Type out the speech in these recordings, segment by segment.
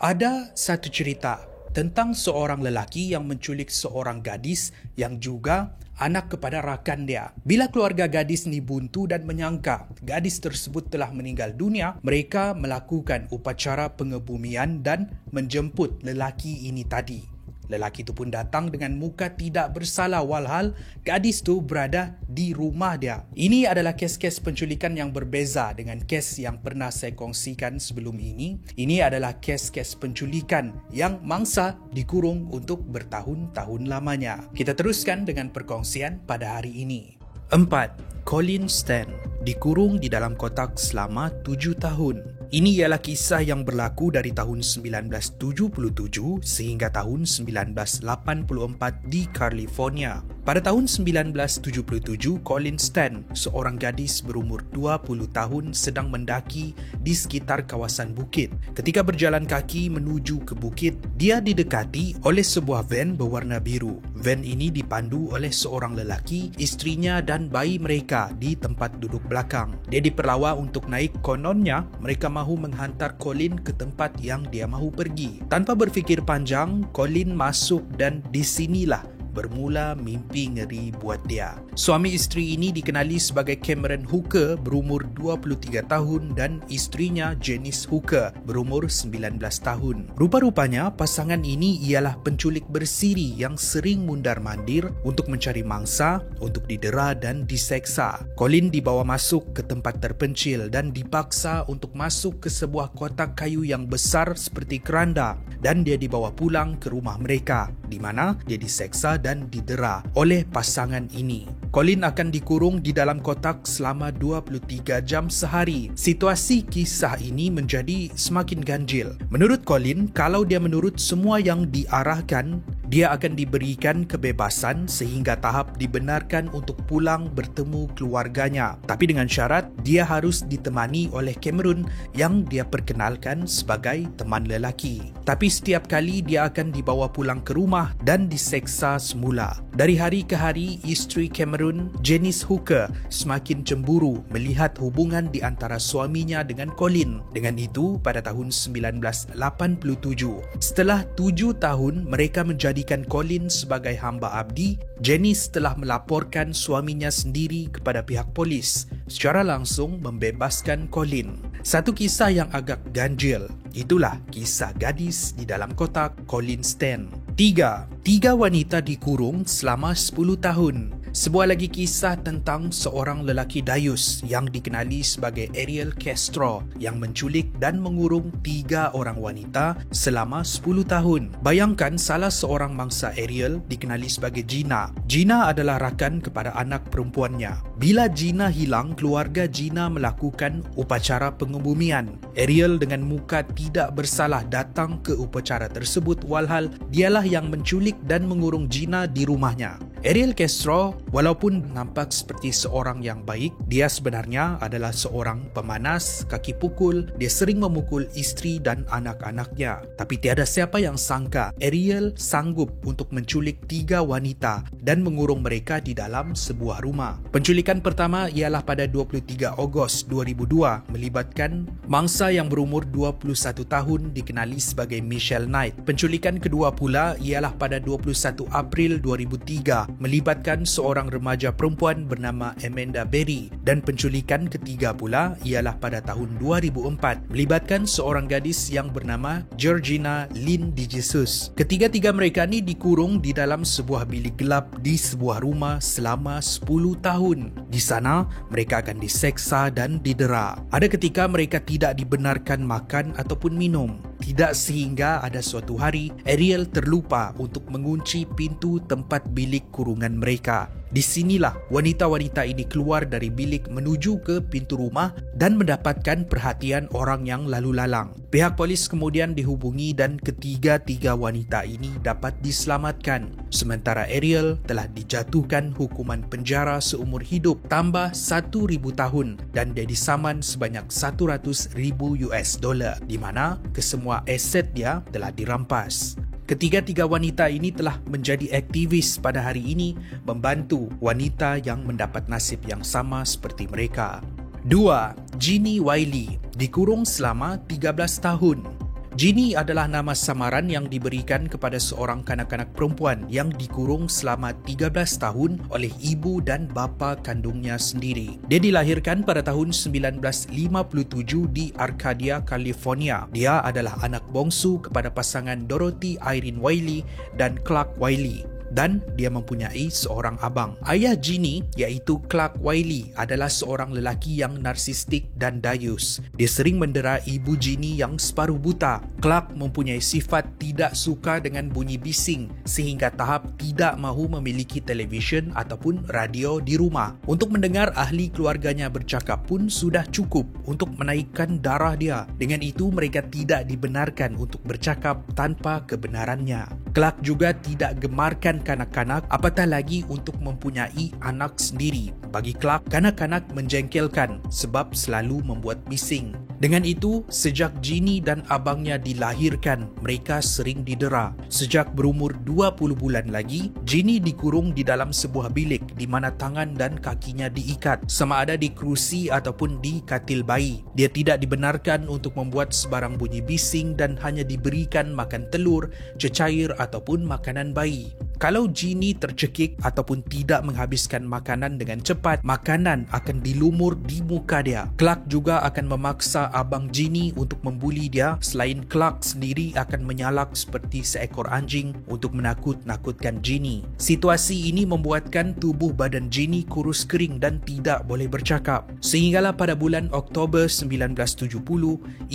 Ada satu cerita tentang seorang lelaki yang menculik seorang gadis yang juga anak kepada rakan dia. Bila keluarga gadis ni buntu dan menyangka gadis tersebut telah meninggal dunia, mereka melakukan upacara pengebumian dan menjemput lelaki ini tadi. Lelaki itu pun datang dengan muka tidak bersalah walhal gadis tu berada di rumah dia. Ini adalah kes-kes penculikan yang berbeza dengan kes yang pernah saya kongsikan sebelum ini. Ini adalah kes-kes penculikan yang mangsa dikurung untuk bertahun-tahun lamanya. Kita teruskan dengan perkongsian pada hari ini. 4. Colin Stan dikurung di dalam kotak selama 7 tahun. Ini ialah kisah yang berlaku dari tahun 1977 sehingga tahun 1984 di California. Pada tahun 1977, Colin Stan, seorang gadis berumur 20 tahun sedang mendaki di sekitar kawasan bukit. Ketika berjalan kaki menuju ke bukit, dia didekati oleh sebuah van berwarna biru. Van ini dipandu oleh seorang lelaki, istrinya dan bayi mereka di tempat duduk belakang. Dia diperlawa untuk naik, kononnya mereka mahu menghantar Colin ke tempat yang dia mahu pergi. Tanpa berfikir panjang, Colin masuk dan disinilah bermula mimpi ngeri buat dia. Suami isteri ini dikenali sebagai Cameron Hooker berumur 23 tahun dan istrinya Janice Hooker berumur 19 tahun. Rupa-rupanya pasangan ini ialah penculik bersiri yang sering mundar-mandir untuk mencari mangsa, untuk didera dan diseksa. Colin dibawa masuk ke tempat terpencil dan dipaksa untuk masuk ke sebuah kotak kayu yang besar seperti keranda dan dia dibawa pulang ke rumah mereka di mana dia diseksa dan didera oleh pasangan ini. Colin akan dikurung di dalam kotak selama 23 jam sehari. Situasi kisah ini menjadi semakin ganjil. Menurut Colin, kalau dia menurut semua yang diarahkan, dia akan diberikan kebebasan sehingga tahap dibenarkan untuk pulang bertemu keluarganya. Tapi dengan syarat, dia harus ditemani oleh Cameron yang dia perkenalkan sebagai teman lelaki. Tapi setiap kali dia akan dibawa pulang ke rumah dan diseksa semula. Dari hari ke hari, isteri Cameron, Janice Hooker, semakin cemburu melihat hubungan di antara suaminya dengan Colin. Dengan itu, pada tahun 1987, setelah 7 tahun mereka menjadikan Colin sebagai hamba abdi, Janice telah melaporkan suaminya sendiri kepada pihak polis, secara langsung membebaskan Colin. Satu kisah yang agak ganjil. Itulah kisah gadis di dalam kotak Colin Stan. 3 wanita dikurung selama 10 tahun. Sebuah lagi kisah tentang seorang lelaki dayus yang dikenali sebagai Ariel Castro yang menculik dan mengurung 3 orang wanita selama 10 tahun. Bayangkan salah seorang mangsa Ariel dikenali sebagai Gina. Gina adalah rakan kepada anak perempuannya. Bila Gina hilang, keluarga Gina melakukan upacara pengebumian. Ariel dengan muka tidak bersalah datang ke upacara tersebut walhal dialah yang menculik dan mengurung Gina di rumahnya. Ariel Castro, walaupun nampak seperti seorang yang baik, dia sebenarnya adalah seorang pemanas, kaki pukul. Dia sering memukul isteri dan anak-anaknya. Tapi tiada siapa yang sangka Ariel sanggup untuk menculik 3 wanita dan mengurung mereka di dalam sebuah rumah. Penculikan pertama ialah pada 23 Ogos 2002 melibatkan mangsa yang berumur 21 tahun dikenali sebagai Michelle Knight. Penculikan kedua pula ialah pada 21 April 2003 melibatkan seorang remaja perempuan bernama Amanda Berry, dan penculikan ketiga pula ialah pada tahun 2004 melibatkan seorang gadis yang bernama Georgina Lynn DeJesus. Ketiga-tiga mereka ni dikurung di dalam sebuah bilik gelap di sebuah rumah selama 10 tahun. Di sana mereka akan diseksa dan didera. Ada ketika mereka tidak dibenarkan makan ataupun minum. Tidak sehingga ada suatu hari Ariel terlupa untuk mengunci pintu tempat bilik kurungan mereka. Di sinilah wanita-wanita ini keluar dari bilik menuju ke pintu rumah dan mendapatkan perhatian orang yang lalu lalang. Pihak polis kemudian dihubungi dan ketiga-tiga wanita ini dapat diselamatkan. Sementara Ariel telah dijatuhkan hukuman penjara seumur hidup tambah 1,000 tahun dan dia disaman sebanyak $100,000 di mana kesemua aset dia telah dirampas. Ketiga-tiga wanita ini telah menjadi aktivis pada hari ini membantu wanita yang mendapat nasib yang sama seperti mereka. 2. Jeannie Wiley dikurung selama 13 tahun. Jeannie adalah nama samaran yang diberikan kepada seorang kanak-kanak perempuan yang dikurung selama 13 tahun oleh ibu dan bapa kandungnya sendiri. Dia dilahirkan pada tahun 1957 di Arcadia, California. Dia adalah anak bongsu kepada pasangan Dorothy Irene Wiley dan Clark Wiley. Dan dia mempunyai seorang abang. Ayah Jeannie, iaitu Clark Wiley, adalah seorang lelaki yang narsistik dan dayus. Dia sering mendera ibu Jeannie yang separuh buta. Clark mempunyai sifat tidak suka dengan bunyi bising sehingga tahap tidak mahu memiliki televisyen ataupun radio di rumah. Untuk mendengar ahli keluarganya bercakap pun sudah cukup untuk menaikkan darah dia. Dengan itu, mereka tidak dibenarkan untuk bercakap tanpa kebenarannya. Clark juga tidak gemarkan kanak-kanak, apatah lagi untuk mempunyai anak sendiri. Bagi Clark, kanak-kanak menjengkelkan sebab selalu membuat bising. Dengan itu, sejak Jeannie dan abangnya dilahirkan, mereka sering didera. Sejak berumur 20 bulan lagi, Jeannie dikurung di dalam sebuah bilik di mana tangan dan kakinya diikat, sama ada di kerusi ataupun di katil bayi. Dia tidak dibenarkan untuk membuat sebarang bunyi bising dan hanya diberikan makan telur, cecair ataupun makanan bayi. Kalau Jeannie tercekik ataupun tidak menghabiskan makanan dengan cepat, makanan akan dilumur di muka dia. Clark juga akan memaksa abang Jeannie untuk membuli dia, selain Clark sendiri akan menyalak seperti seekor anjing untuk menakut-nakutkan Jeannie. Situasi ini membuatkan tubuh badan Jeannie kurus kering dan tidak boleh bercakap. Sehinggalah pada bulan Oktober 1970,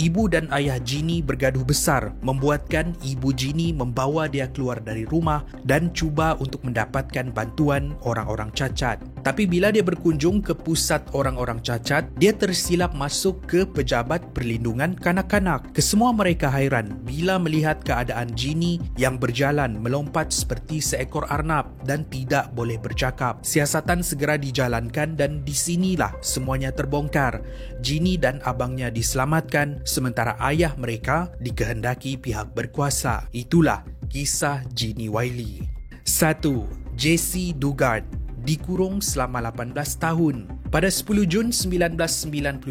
ibu dan ayah Jeannie bergaduh besar, membuatkan ibu Jeannie membawa dia keluar dari rumah dan cuba untuk mendapatkan bantuan orang-orang cacat. Tapi bila dia berkunjung ke pusat orang-orang cacat, dia tersilap masuk ke pejabat perlindungan kanak-kanak. Kesemua mereka hairan bila melihat keadaan Jeannie yang berjalan melompat seperti seekor arnab dan tidak boleh bercakap. Siasatan segera dijalankan dan disinilah semuanya terbongkar. Jeannie dan abangnya diselamatkan sementara ayah mereka dikehendaki pihak berkuasa. Itulah kisah Jeannie Wiley. 1. Jesse Dugard dikurung selama 18 tahun. Pada 10 Jun 1991,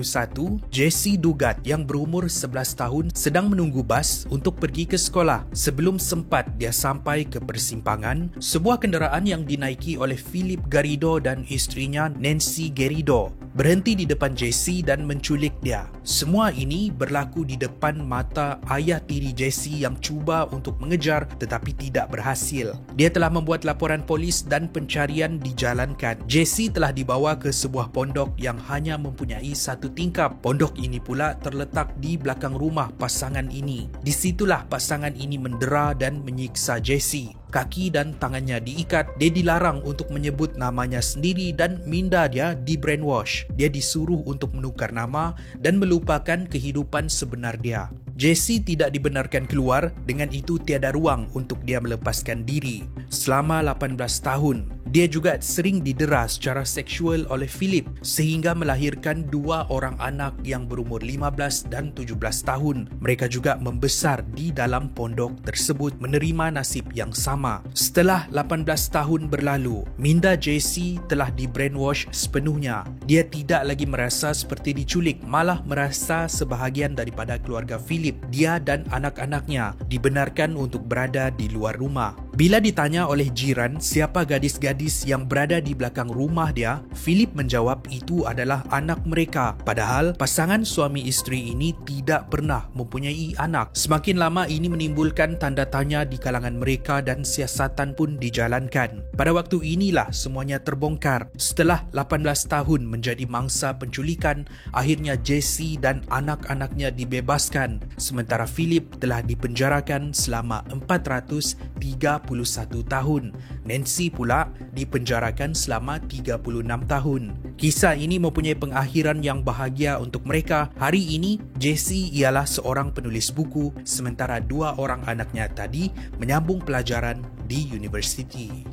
Jesse Dugard yang berumur 11 tahun sedang menunggu bas untuk pergi ke sekolah. Sebelum sempat dia sampai ke persimpangan, sebuah kenderaan yang dinaiki oleh Philip Garrido dan isterinya Nancy Garrido berhenti di depan Jesse dan menculik dia. Semua ini berlaku di depan mata ayah tiri Jesse yang cuba untuk mengejar tetapi tidak berhasil. Dia telah membuat laporan polis dan pencarian dijalankan. Jesse telah dibawa ke sebuah pondok yang hanya mempunyai satu tingkap. Pondok ini pula terletak di belakang rumah pasangan ini. Disitulah pasangan ini mendera dan menyiksa Jesse. Kaki dan tangannya diikat, dia dilarang untuk menyebut namanya sendiri dan minda dia di brainwash. Dia disuruh untuk menukar nama dan melupakan kehidupan sebenar dia. Jesse tidak dibenarkan keluar, dengan itu tiada ruang untuk dia melepaskan diri. Selama 18 tahun, dia juga sering didera secara seksual oleh Philip sehingga melahirkan 2 orang anak yang berumur 15 dan 17 tahun. Mereka juga membesar di dalam pondok tersebut menerima nasib yang sama. Setelah 18 tahun berlalu, minda Jesse telah di brainwash sepenuhnya. Dia tidak lagi merasa seperti diculik, malah merasa sebahagian daripada keluarga Philip. Dia dan anak-anaknya dibenarkan untuk berada di luar rumah. Bila ditanya oleh jiran siapa gadis-gadis yang berada di belakang rumah dia, Philip menjawab itu adalah anak mereka. Padahal pasangan suami isteri ini tidak pernah mempunyai anak. Semakin lama ini menimbulkan tanda tanya di kalangan mereka dan siasatan pun dijalankan. Pada waktu inilah semuanya terbongkar. Setelah 18 tahun menjadi mangsa penculikan, akhirnya Jesse dan anak-anaknya dibebaskan. Sementara Philip telah dipenjarakan selama 431 tahun. Nancy pula dipenjarakan selama 36 tahun. Kisah ini mempunyai pengakhiran yang bahagia untuk mereka. Hari ini, Jesse ialah seorang penulis buku, sementara 2 orang anaknya tadi menyambung pelajaran di universiti.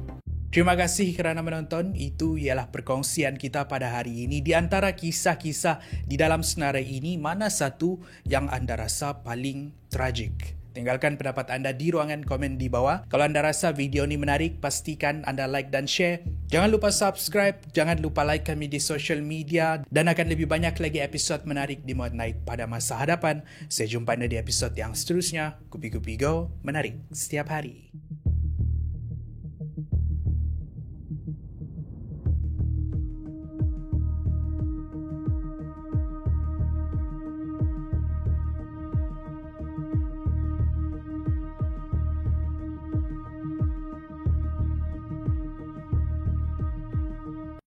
Terima kasih kerana menonton. Itu ialah perkongsian kita pada hari ini. Di antara kisah-kisah di dalam senarai ini, mana satu yang anda rasa paling tragik? Tinggalkan pendapat anda di ruangan komen di bawah. Kalau anda rasa video ini menarik, pastikan anda like dan share. Jangan lupa subscribe, jangan lupa like kami di social media, dan akan lebih banyak lagi episod menarik di Muat Naik pada masa hadapan. Saya jumpa anda di episod yang seterusnya. Kupi-kupi go, menarik setiap hari.